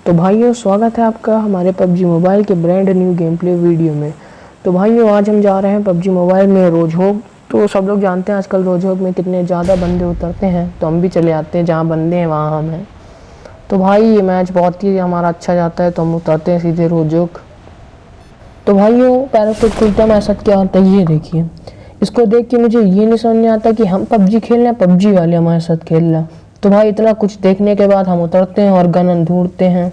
तो भाइयों स्वागत है आपका हमारे पबजी मोबाइल के brand new game play video में। तो भाइयों आज हम जा रहे हैं पबजी मोबाइल में रोजहोग। तो सब लोग जानते हैं आजकल रोजहोग में कितने ज़्यादा बंदे उतरते हैं, तो हम भी चले आते हैं जहाँ बंदे हैं वहाँ हम हैं। तो भाई ये मैच बहुत ही हमारा अच्छा जाता है तो हम उतरते हैं सीधे रोजहोग। तो भाइयों पैराशूट खुलता है ऐसा क्या होता है ये देखिए। इसको देख के मुझे ये नहीं समझ में आता कि हम पबजी खेल रहे हैं, पबजी वाले हमारे साथ खेल रहे हैं। तो भाई इतना कुछ देखने के बाद हम उतरते हैं और गन ढूंढते हैं।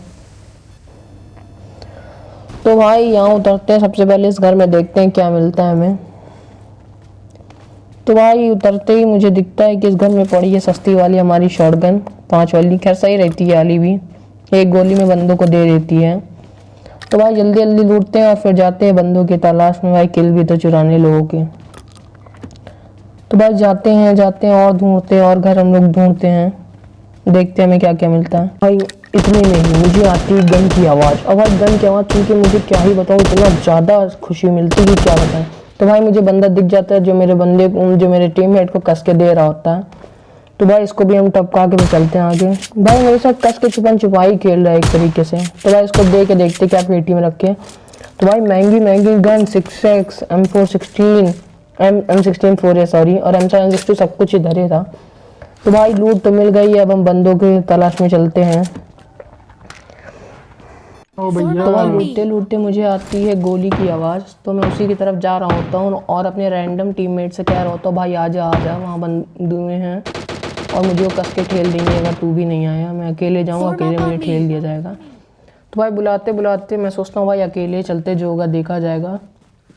तो भाई यहाँ उतरते हैं, सबसे पहले इस घर में देखते हैं क्या मिलता है हमें। तो भाई उतरते ही मुझे दिखता है कि इस घर में पड़ी है सस्ती वाली हमारी शॉटगन 5 वाली। खैर सही रहती है वाली भी, एक गोली में बंदों को दे देती है। तो भाई जल्दी जल्दी लूटते हैं और फिर जाते हैं बंदों की तलाश में। भाई किल भी तो चुराने लोगों के। तो भाई जाते हैं और ढूंढते हैं और घर हम लोग ढूंढते हैं, देखते हैं हमें क्या क्या मिलता है। भाई इतने में ही मुझे आती है गन की आवाज़। और भाई गन की आवाज़ सुन के मुझे क्या ही बताऊँ, इतना ज़्यादा खुशी मिलती है क्या बताएं। तो भाई मुझे बंदा दिख जाता है जो मेरे टीममेट को कस के दे रहा होता है। तो भाई इसको भी हम टपका के चलते हैं आगे। भाई मेरे साथ कस के छुपन छुपाई खेल रहा है एक तरीके से। तो भाई इसको दे के देखते क्या पेटी में रखे। तो भाई महंगी महंगी gun 6x M416 M16 4 sorry और M762 सब कुछ इधर ही था। तो भाई लूट तो मिल गई, अब हम बंदों की तलाश में चलते हैं। तो भाई लूटते लूटते मुझे आती है गोली की आवाज़। तो मैं उसी की तरफ जा रहा होता हूँ और अपने रैंडम टीममेट से कह रहा होता हूँ भाई आ जा वहाँ बंदे हैं और मुझे वो कस के ठेल देंगे अगर तू भी नहीं आया। मैं अकेले जाऊँगा, अकेले मुझे ठेल दिया जाएगा। तो भाई बुलाते बुलाते मैं सोचता हूँ भाई अकेले चलते, जो होगा देखा जाएगा।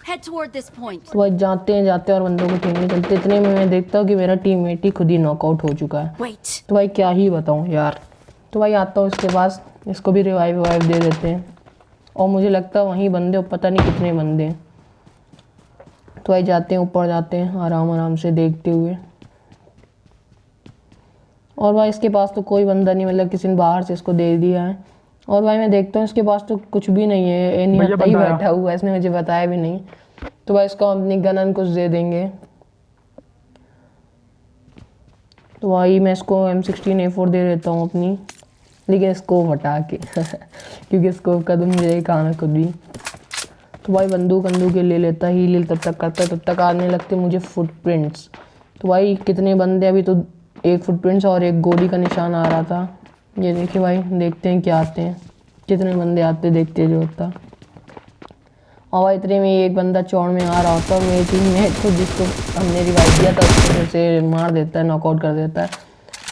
तो भाई जाते हैं और बंदों को ठेलने चलते। इतने में मैं देखता हूँ कि मेरा टीममेट ही खुद ही नॉकआउट हो चुका है। तो भाई क्या ही बताऊँ यार। तो भाई आता हूँ इसके पास, इसको भी रिवाइव दे देते हैं और मुझे लगता है वहीं बंदे, पता नहीं कितने बंदे हैं। तो भाई जाते हैं ऊपर, जाते हैं आराम आराम से देखते हुए। और भाई इसके पास तो कोई बंदा नहीं, मतलब किसी ने बाहर से इसको दे दिया है। और भाई मैं देखता हूँ इसके पास तो कुछ भी नहीं है, एनिया ही बैठा हुआ है, इसने मुझे बताया भी नहीं। तो भाई इसको अपनी गन कुछ दे देंगे। तो भाई मैं इसको M16A4 दे देता हूँ अपनी, लेकिन स्कोप हटा के क्योंकि स्कोप का तो मुझे काम है खुद भी। तो भाई बंदूक ले लेता, हील तब तक करता, तब तक आने लगते मुझे फुटप्रिंट्स। तो भाई कितने बंदे, अभी तो एक फुटप्रिंट्स और एक गोली का निशान आ रहा था। ये देखिए भाई, देखते हैं क्या आते हैं, कितने बंदे आते देखते हैं जो होता। और भाई इतने में एक बंदा चौड़ में आ रहा होता और मेरी टीममेट को जिसको हमने रिवाइव दिया था उसको से मार देता है, नॉकआउट कर देता है।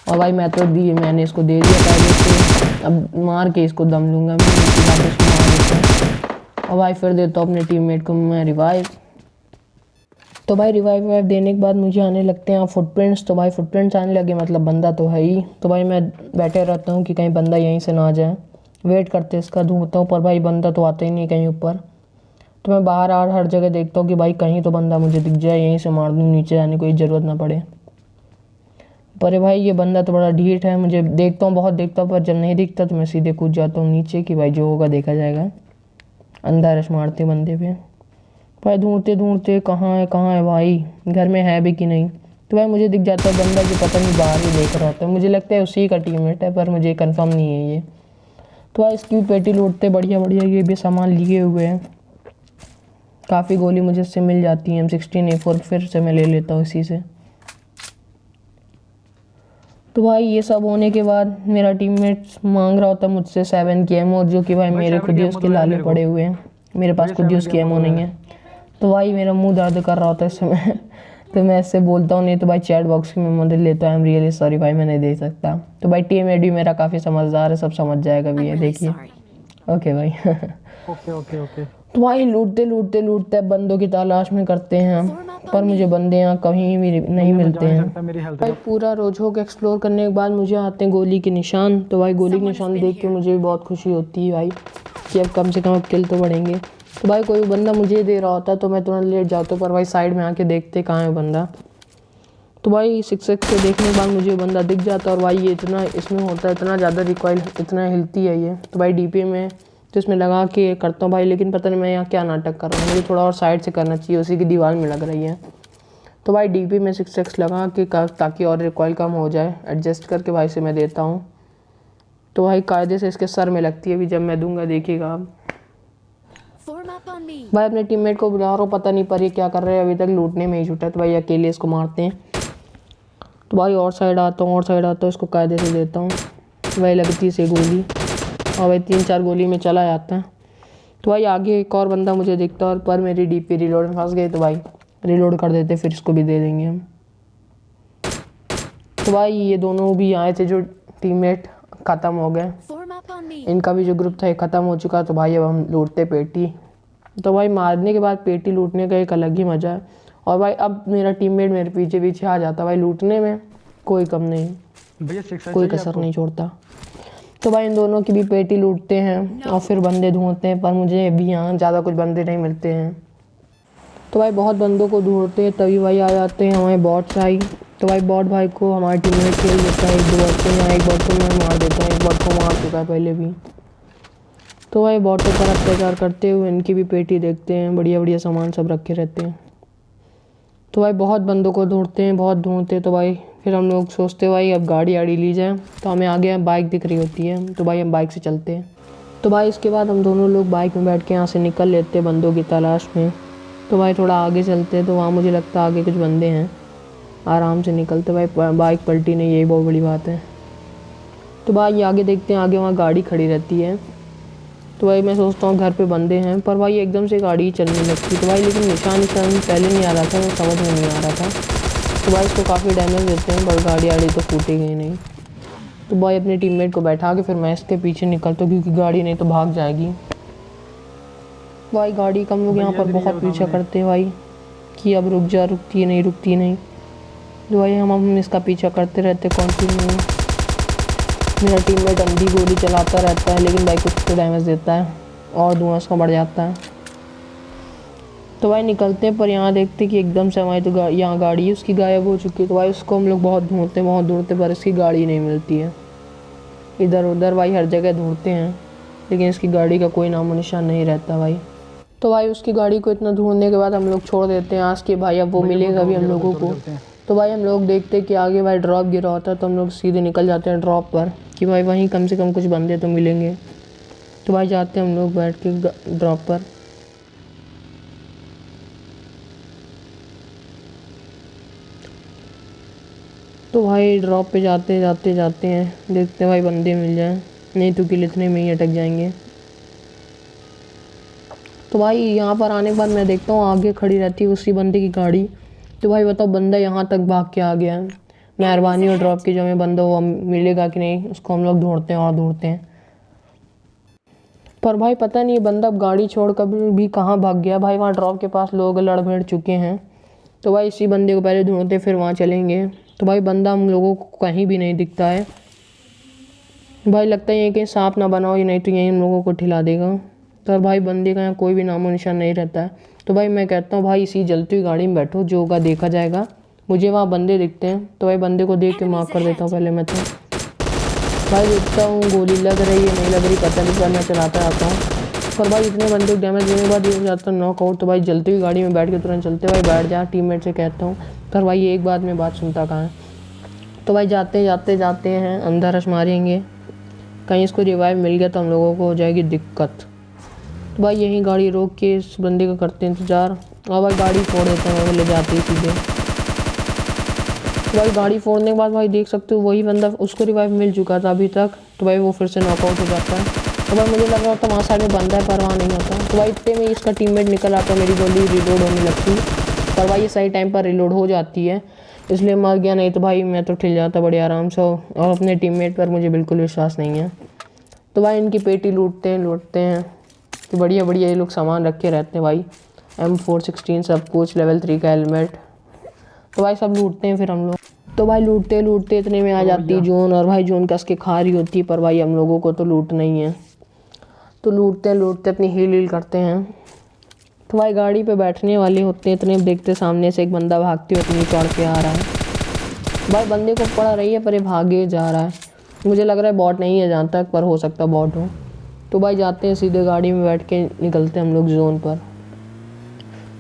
और भाई मैंने इसको दे दिया पहले से, अब मार के इसको दम लूँगा मैं, इसको मार देता हूँ। और भाई फिर देता हूँ अपने टीममेट को मैं रिवाइव। तो भाई रिवाइव देने के बाद मुझे आने लगते हैं फुटप्रिंट्स। तो भाई फुटप्रिंट्स आने लगे मतलब बंदा तो है ही। तो भाई मैं बैठे रहता हूँ कि कहीं बंदा यहीं से ना आ जाए, वेट करते इसका ढूंढता हूँ, पर भाई बंदा तो आता ही नहीं कहीं ऊपर। तो मैं बाहर हर जगह देखता हूँ कि भाई कहीं तो बंदा मुझे दिख जाए, यहीं से मार दूँ, नीचे जाने की ज़रूरत ना पड़े। पर भाई ये बंदा तो बड़ा ढीठ है, मुझे देखता हूँ, बहुत देखता हूँ, पर जब नहीं दिखता तो मैं सीधे कूद जाता हूँ नीचे कि भाई जो होगा देखा जाएगा। अंधा रश मारते बंदे पे। भाई ढूंढते ढूंढते कहाँ है भाई, घर में है भी कि नहीं। तो भाई मुझे दिख जाता है बंदा जो पता नहीं बाहर ही देख रहा होता है, मुझे लगता है उसी का टीममेट है पर मुझे कंफर्म नहीं है ये। तो भाई इसकी पेटी लूटते बढ़िया बढ़िया, ये भी सामान लिए हुए हैं। काफ़ी गोली मुझे इससे मिल जाती है, M16A4 फिर से मैं ले लेता हूँ इसी से। तो भाई ये सब होने के बाद मेरा टीममेट मांग रहा होता मुझसे 7 की एमओ, जो कि भाई मेरे खुद ही उसके लाले पड़े हुए हैं, मेरे पास खुद ही उसकी एमओ नहीं है। तो भाई मेरा मुंह दर्द कर रहा होता है इस समय तो मैं इससे बोलता हूँ नहीं तो भाई चैट बॉक्स की मैं मदद लेता हूँ, आई एम रियली सॉरी भाई मैं नहीं दे सकता। तो भाई टीममेट भी मेरा काफ़ी समझदार है, सब समझ जाएगा भी है, देखिए। ओके भाई ओके। तो भाई लूटते बंदों की तलाश में करते हैं हम, पर मुझे बंदे यहाँ कहीं भी नहीं मिलते हैं। भाई पूरा रोजहोग एक्सप्लोर करने के बाद मुझे आते हैं गोली के निशान। तो भाई गोली के निशान देख के मुझे भी बहुत खुशी होती है भाई कि अब कम से कम अब किल तो बढ़ेंगे। तो भाई कोई बंदा मुझे दे रहा होता तो मैं तुरंत लेट जाता, पर भाई साइड में आके देखते कहाँ है बंदा। तो भाई 6x से देखने के बाद मुझे बंदा दिख जाता और भाई ये इतना इसमें होता है, इतना ज़्यादा रिकॉइल, इतना हिलती है ये। तो भाई DP में तो इसमें लगा के करता हूँ भाई, लेकिन पता नहीं मैं यहाँ क्या नाटक कर रहा हूँ, मुझे थोड़ा और साइड से करना चाहिए, उसी की दीवार में लग रही है। तो भाई DP में 6x लगा के ताकि और रिकॉइल कम हो जाए, एडजस्ट करके भाई से मैं देता हूँ। तो भाई कायदे से इसके सर में लगती है, अभी जब मैं दूंगा देखिएगा आप। Form up on me. भाई अपने टीममेट को बुला रहा हूँ, पता नहीं पर ये क्या कर रहे हैं, अभी तक लूटने में ही छूटा है। तो भाई अकेले इसको मारते हैं। तो भाई और साइड आता हूँ, और साइड आता हूँ, इसको कायदे से देता हूँ। भाई लगती है इसे गोली, और भाई 3-4 गोली में चला जाता है। तो भाई आगे एक और बंदा मुझे दिखता है, और पर मेरी डीपी रिलोड में फंस गई। तो भाई रिलोड कर देते, फिर इसको भी दे देंगे हम। तो भाई ये दोनों भी आए थे जो टीममेट, ख़त्म हो गए। Form up on me. इनका भी जो ग्रुप था ये ख़त्म हो चुका। तो भाई अब हम लूटते पेटी। तो भाई मारने के बाद पेटी लूटने का एक अलग ही मज़ा है। और भाई अब मेरा टीममेट मेरे पीछे पीछे आ जाता, भाई लूटने में कोई कम नहीं, भैया 6 कोई कसर नहीं छोड़ता। तो भाई इन दोनों की भी पेटी लूटते हैं और फिर बंदे ढूंढते हैं, पर मुझे अभी यहाँ ज़्यादा कुछ बंदे नहीं मिलते हैं। तो भाई बहुत बंदों को ढूंढते हैं, तभी भाई आ जाते हैं हमारे बॉट्स आई। तो भाई बॉट भाई को हमारे टीम में खेल देता है, 1-2 बॉट को। यहाँ एक बॉट को मैं मार देता हूँ, एक बॉट को मार चुका है पहले भी। तो भाई बॉटों पर अत्याचार करते हुए इनकी भी पेटी देखते हैं, बढ़िया बढ़िया सामान सब रखे रहते हैं। तो भाई बहुत बंदों को ढूंढते हैं, बहुत ढूंढते हैं। तो भाई फिर हम लोग सोचते भाई अब गाड़ी आड़ी ली जाए। तो हमें आगे बाइक दिख रही होती है, तो भाई हम बाइक से चलते हैं। तो भाई इसके बाद हम दोनों लोग बाइक में बैठ के यहाँ से निकल लेते हैं बंदों की तलाश में। तो भाई थोड़ा आगे चलते हैं, तो वहाँ मुझे लगता है आगे कुछ बंदे हैं। आराम से निकलते भाई, बाइक पलटी नहीं, यही बहुत बड़ी बात है। तो भाई आगे देखते हैं, आगे वहाँ गाड़ी खड़ी रहती है। तो भाई मैं सोचता हूँ घर पे बंदे हैं, पर भाई एकदम से गाड़ी चलने लगती। तो भाई लेकिन निशान पहले नहीं आ रहा था, वो समझ में नहीं आ रहा था। तो भाई इसको काफ़ी डैमेज देते हैं, पर गाड़ी आड़ी तो फूटेगी नहीं। तो भाई अपने टीममेट को बैठा के फिर मैं इसके पीछे निकलता हूँ, क्योंकि गाड़ी नहीं तो भाग जाएगी। भाई गाड़ी का हम लोग यहाँ पर बहुत पीछा करते हैं भाई, कि अब रुक जा, रुकती नहीं, रुकती नहीं। तो भाई हम इसका पीछा करते रहते कंटिन्यू। मेरा टीममेट अंधी गोली चलाता रहता है, लेकिन भाई कुछ तो डैमेज देता है और धुआं उसका बढ़ जाता है। तो भाई निकलते हैं, पर यहाँ देखते कि एकदम से हमारी तो यहाँ गाड़ी है उसकी गायब हो चुकी है। तो भाई उसको हम लोग बहुत ढूंढते हैं, बहुत ढूंढते, पर इसकी गाड़ी नहीं मिलती है। इधर उधर भाई हर जगह ढूंढते हैं, लेकिन इसकी गाड़ी का कोई नामो निशान नहीं रहता भाई। तो भाई उसकी गाड़ी को इतना ढूंढने के बाद हम लोग छोड़ देते हैं आज कि भाई अब वो मिलेगा भी हम लोगों को। तो भाई हम लोग देखते कि आगे भाई ड्रॉप गिरा होता है, तो हम लोग सीधे निकल जाते हैं ड्रॉप पर, कि भाई वहीं कम से कम कुछ बंदे तो मिलेंगे। तो भाई जाते हैं हम लोग बैठ के ड्रॉप पर। तो भाई ड्रॉप पे जाते जाते जाते हैं, देखते हैं भाई बंदे मिल जाएं, नहीं तो किल इतने में ही अटक जाएंगे। तो भाई यहाँ पर आने के बाद मैं देखता हूँ आगे खड़ी रहती है उसी बंदे की गाड़ी। तो भाई बताओ बंदा यहाँ तक भाग के आ गया है। मेहरबानी और ड्रॉप की, जो हमें बंदा वो मिलेगा कि नहीं, उसको हम लोग ढूंढते हैं और ढूंढते हैं। पर भाई पता नहीं बंदा अब गाड़ी छोड़ कर भी कहाँ भाग गया भाई। वहाँ ड्रॉप के पास लोग लड़ भिड़ चुके हैं। तो भाई इसी बंदे को पहले ढूंढते फिर वहाँ चलेंगे। तो भाई बंदा हम लोगों को कहीं भी नहीं दिखता है भाई। लगता है ये कहीं सांप ना बनाओ, ये नहीं तो यहीं हम लोगों को ठिला देगा। तो भाई बंदे का यहाँ कोई भी नामो निशान नहीं रहता है। तो भाई मैं कहता हूँ भाई इसी जलती हुई गाड़ी में बैठो, जो होगा देखा जाएगा। मुझे वहाँ बंदे दिखते हैं, तो भाई बंदे को देख के मार्क कर देता हूँ पहले मैं। तो भाई देखता हूँ गोली लग रही है नहीं लग रही पता नहीं, पर मैं चलाता रहता हूँ। पर भाई इतने बंदे को डैमेज देने के बाद ये हो जाता है नॉकआउट। तो भाई जलती हुई गाड़ी में बैठ के तुरंत चलते भाई, बैठ जा टीममेट से कहता हूँ। पर भाई एक बात में बात सुनता कहाँ है। तो भाई जाते जाते जाते हैं अंदर रश मारेंगे, कहीं इसको रिवाइव मिल गया तो हम लोगों को हो जाएगी दिक्कत। तो भाई यहीं गाड़ी रोक के इस बंदे का करते हैं इंतज़ार, और भाई गाड़ी फोड़ देते हैं, वो ले जाते ही सीधे। तो भाई गाड़ी फोड़ने के बाद भाई देख सकते हो वही बंदा, उसको रिवाइव मिल चुका था अभी तक। तो भाई वो फिर से नॉकआउट हो जाता है। तो भाई मुझे लग रहा था वहाँ साइड में बंदा है, पर वहाँ नहीं होता। तो भाई इतने में इसका टीममेट निकल आता, मेरी गोली रिलोड होने लगती, पर भाई ये सही टाइम पर रिलोड हो जाती है, इसलिए मर गया, नहीं तो भाई मैं तो ठिल जाता बड़े आराम से। और अपने टीममेट पर मुझे बिल्कुल विश्वास नहीं है। तो भाई इनकी पेटी लूटते हैं कि बढ़िया बढ़िया ये लोग सामान रखे रहते हैं भाई। M416 सब कुछ, लेवल 3 का हेलमेट। तो भाई सब लूटते हैं फिर हम लोग। तो भाई लूटते लूटते इतने में आ जाती जोन, और भाई जोन कस के खा रही होती है, पर भाई हम लोगों को तो लूट नहीं है। तो लूटते लूटते अपनी हील करते हैं। तो भाई गाड़ी पे बैठने वाले होते हैं, इतने देखते सामने से एक बंदा भागते हुए अपनी चढ़ के आ रहा है। भाई बंदे को पड़ रही है पर ये भागे जा रहा है। मुझे लग रहा है बॉट नहीं है जहाँ तक, पर हो सकता है बॉट हो। तो भाई जाते हैं सीधे गाड़ी में बैठ के निकलते हैं हम लोग जोन पर।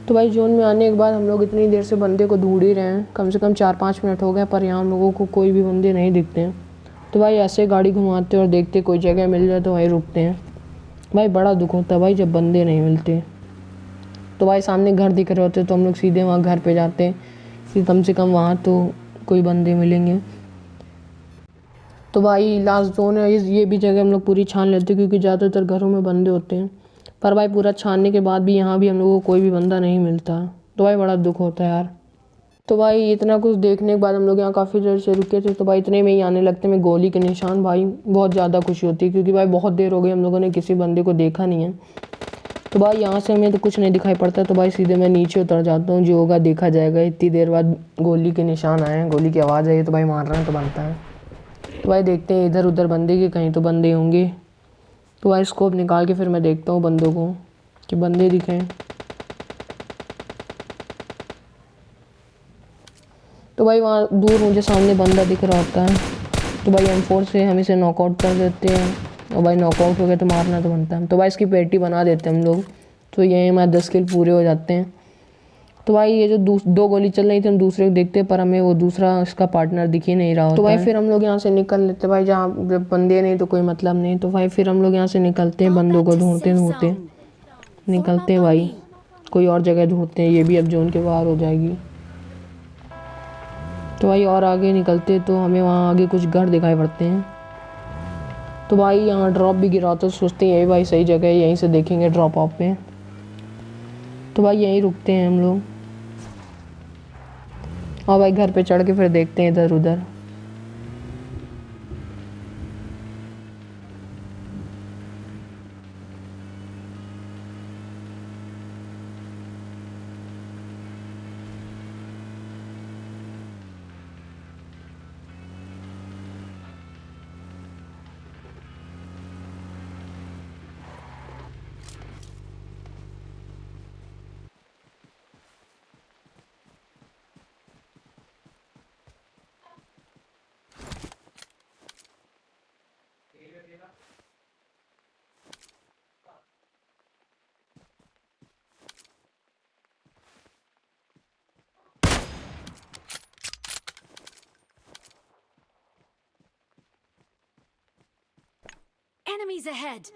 तो भाई जोन में आने के बाद हम लोग इतनी देर से बंदे को ढूंढ ही रहे हैं, कम से कम 4-5 मिनट हो गए, पर यहाँ हम लोगों को कोई भी बंदे नहीं दिखते हैं। तो भाई ऐसे गाड़ी घुमाते और देखते कोई जगह मिल जाए तो वहीं रुकते हैं। भाई बड़ा दुख होता है भाई जब बंदे नहीं मिलते। तो भाई सामने घर दिख रहे होते तो हम लोग सीधे वहाँ घर पे जाते हैं कि कम से कम वहाँ तो कोई बंदे मिलेंगे। तो भाई लास्ट जोन है, ये भी जगह हम लोग पूरी छान लेते हैं क्योंकि ज़्यादातर घरों में बंदे होते हैं। पर भाई पूरा छानने के बाद भी यहाँ भी हम लोगों को कोई भी बंदा नहीं मिलता। तो भाई बड़ा दुख होता है यार। तो भाई इतना कुछ देखने के बाद हम लोग यहाँ काफ़ी देर से रुके थे। तो भाई इतने में ही आने लगते में गोली के निशान। भाई बहुत ज़्यादा खुशी होती है क्योंकि भाई बहुत देर हो गई हम लोगों ने किसी बंदे को देखा नहीं है। तो भाई यहाँ से हमें तो कुछ नहीं दिखाई पड़ता। तो भाई सीधे मैं नीचे उतर जाता हूँ, जो होगा देखा जाएगा। इतनी देर बाद गोली के निशान आए हैं, गोली की आवाज़ आई तो भाई मार रहे हैं तो बनता है। तो भाई देखते हैं इधर उधर बंदे के, कहीं तो बंदे होंगे। तो भाई स्कोप निकाल के फिर मैं देखता हूँ बंदों को कि बंदे दिखें। तो भाई वहाँ दूर मुझे सामने बंदा दिख रहा होता है। तो भाई M4 से हम इसे नॉकआउट कर देते हैं और भाई नॉकआउट हो गया तो मारना तो बनता है। तो भाई इसकी पेटी बना देते हैं हम लोग। तो यही हमारे 10 किल पूरे हो जाते हैं। तो भाई ये जो दो गोली चल रही थी हम दूसरे को देखते पर हमें वो दूसरा इसका पार्टनर दिख ही नहीं रहा होता। तो भाई फिर हम लोग यहाँ से निकल लेते भाई, जहाँ जब बंदे नहीं तो कोई मतलब नहीं। तो भाई फिर हम लोग यहाँ से निकलते हैं, बंदों को ढूंढते ढूंढते निकलते हैं भाई, कोई और जगह ढूंढते हैं। ये भी अब जोन के बाहर हो जाएगी। तो भाई और आगे निकलते तो हमें वहाँ आगे कुछ घर दिखाई पड़ते हैं। तो भाई यहाँ ड्रॉप भी गिरा तो सोचते हैं यही भाई सही जगह है, यहीं से देखेंगे ड्रॉप ऑफ पे। तो भाई यहीं रुकते हैं हम लोग और भाई घर पे चढ़ के फिर देखते हैं इधर उधर। Enemies ahead!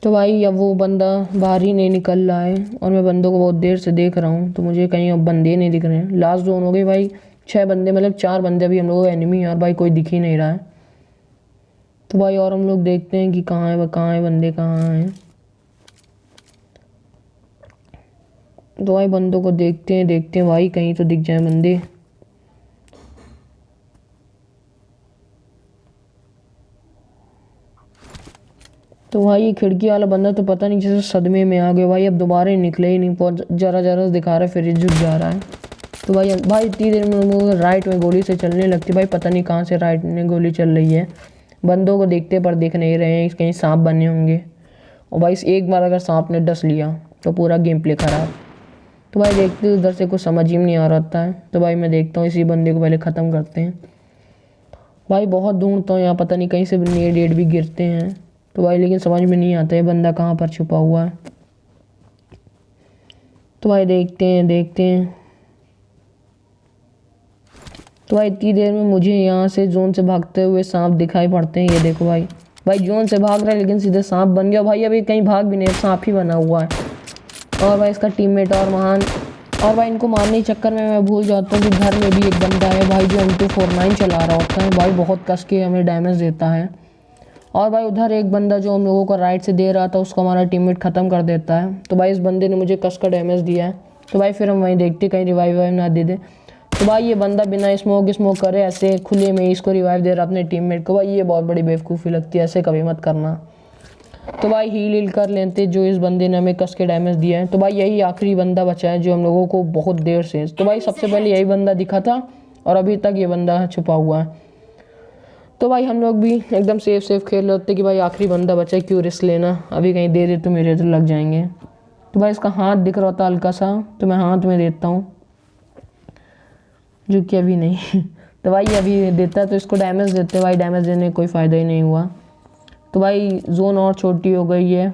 तो भाई अब वो बंदा बाहर ही नहीं निकल रहा है और मैं बंदों को बहुत देर से देख रहा हूँ। तो मुझे कहीं अब बंदे नहीं दिख रहे हैं। लास्ट जोन हो गई भाई, 6 बंदे मतलब 4 बंदे अभी हम लोगों को एनिमी है और भाई कोई दिख ही नहीं रहा है। तो भाई और हम लोग देखते हैं कि कहाँ है कहाँ है बंदे कहाँ हैं। तो भाई बंदों को देखते हैं भाई कहीं तो दिख जाए बंदे। तो भाई ये खिड़की वाला बंदा तो पता नहीं जैसे सदमे में आ गया भाई, अब दोबारा निकले ही नहीं। बहुत जरा जरा दिखा रहा है फिर झुक जा रहा है। तो भाई इतनी देर में हम लोग राइट में गोली से चलने लगती भाई, पता नहीं कहाँ से राइट में गोली चल रही है। बंदों को देखते पर देख नहीं रहे हैं, कहीं सांप बने होंगे। और भाई एक बार अगर सांप ने डस लिया तो पूरा गेम प्ले खराब। तो भाई देखते उधर से कुछ समझ ही नहीं आ रहा है। तो भाई मैं देखता हूँ इसी बंदे को पहले ख़त्म करते हैं। भाई बहुत ढूंढता हूँ यहाँ, पता नहीं कहीं से नेड भी गिरते हैं। तो भाई लेकिन समझ में नहीं आता है बंदा कहाँ पर छुपा हुआ है। तो भाई देखते हैं। तो भाई इतनी देर में मुझे यहाँ से जोन से भागते हुए सांप दिखाई पड़ते हैं। ये देखो भाई जोन से भाग रहा है लेकिन सीधे सांप बन गया भाई। अभी कहीं भाग भी नहीं, सांप ही बना हुआ है। और भाई इसका टीममेट और महान। और भाई इनको मारने के चक्कर में मैं भूल जाता हूँ कि घर में भी एक बंदा है भाई जो M249 चला रहा होता है भाई, बहुत कस के हमें डैमेज देता है। और भाई उधर एक बंदा जो हम लोगों को राइट से दे रहा था उसको हमारा टीममेट ख़त्म कर देता है। तो भाई इस बंदे ने मुझे कस का डैमेज दिया है। तो भाई फिर हम वहीं देखते कहीं रिवाइव ना दे दे। तो भाई ये बंदा बिना स्मोक करे ऐसे खुले में इसको रिवाइव दे रहा अपने टीममेट को। भाई ये बहुत बड़ी बेवकूफ़ी लगती है, ऐसे कभी मत करना। तो भाई हील कर लेते जो इस बंदे ने हमें कस के डैमेज दिया है। तो भाई यही आखिरी बंदा बचा है जो हम लोगों को बहुत देर से। तो भाई सबसे पहले यही बंदा दिखा था और अभी तक ये बंदा छुपा हुआ है। तो भाई हम लोग भी एकदम सेफ सेफ खेल रहे होते कि भाई आखिरी बंदा बचा है, क्यों रिस्क लेना, अभी कहीं दे दे तो मेरे तो लग जाएंगे। तो भाई इसका हाथ दिख रहा था हल्का सा, तो मैं हाथ में देता हूँ, जो कि अभी नहीं तो भाई अभी देता है तो इसको डैमेज देते हैं। भाई डैमेज देने का कोई फ़ायदा ही नहीं हुआ। तो भाई जोन और छोटी हो गई है,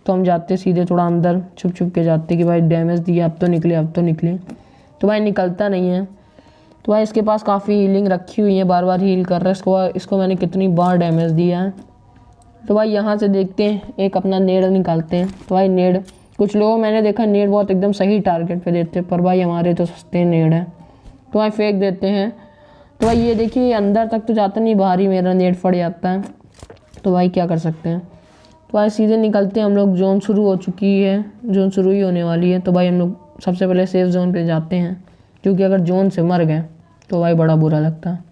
तो हम जाते सीधे थोड़ा अंदर, छुप छुप के जाते कि भाई डैमेज दिया, अब तो निकले अब तो निकले। तो भाई निकलता नहीं है। तो भाई इसके पास काफ़ी हीलिंग रखी हुई है, बार बार हील कर रहा है। इसको मैंने कितनी बार डैमेज दिया है। तो भाई यहाँ से देखते हैं, एक अपना नेड निकालते हैं। तो भाई नेड, कुछ लोग मैंने देखा नेड बहुत एकदम सही टारगेट पे देते हैं, पर भाई हमारे तो सस्ते नेड है। तो भाई फेंक देते हैं। तो भाई ये देखिए अंदर तक तो जाता नहीं, बाहर ही मेरा नेट फट जाता है। तो भाई क्या कर सकते हैं। तो भाई सीधे निकलते हैं हम लोग, जोन शुरू हो चुकी है, जोन शुरू ही होने वाली है। तो भाई हम लोग सबसे पहले सेफ जोन पे जाते हैं, क्योंकि अगर जोन से मर गए तो भाई बड़ा बुरा लगता है।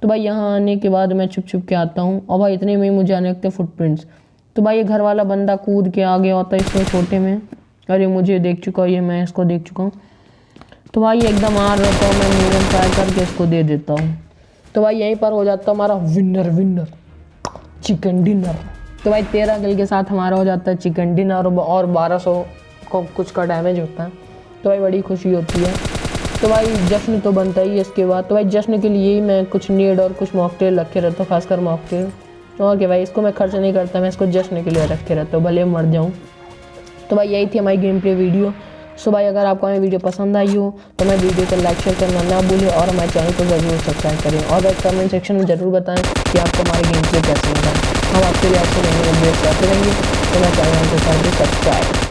तो भाई यहाँ आने के बाद मैं छुप छुप के आता हूँ, और भाई इतने में ही मुझे आने लगते फुटप्रिंट्स। तो भाई ये घर वाला बंदा कूद के आ गया होता है इसमें छोटे में, अरे मुझे देख चुका, ये मैं इसको देख चुका हूँ। तो भाई एकदम आ रहा था, मैं मीडियम फ्राई करके इसको दे देता हूँ। तो भाई यहीं पर हो जाता हमारा विनर चिकन डिनर। तो भाई 13 किल के साथ हमारा हो जाता है चिकन डिनर, और 1200 को कुछ का डैमेज होता है। तो भाई बड़ी खुशी होती है। तो भाई जश्न तो बनता ही है इसके बाद। तो भाई जश्न के लिए ही मैं कुछ नीड और कुछ मॉकटेल रखे रहता हूँ, खासकर मॉकटेल। ओके भाई, इसको मैं खर्च नहीं करता, मैं इसको जश्न के लिए रखे रहता हूँ, भले मर जाऊँ। तो भाई यही थी हमारी गेम प्ले वीडियो। सो भाई अगर आपको हमारी वीडियो पसंद आई हो तो मैं वीडियो को लाइक शेयर करना ना भूलें, और हमारे चैनल को ज़रूर सब्सक्राइब करें। और भाई कमेंट सेक्शन में ज़रूर बताएं कि आपको हमारी गेम प्ले कैसे लगा। हम आपके लिए आपसे नई वीडियो करते रहेंगे। तो मैं चैनल को कर सब्सक्राइब।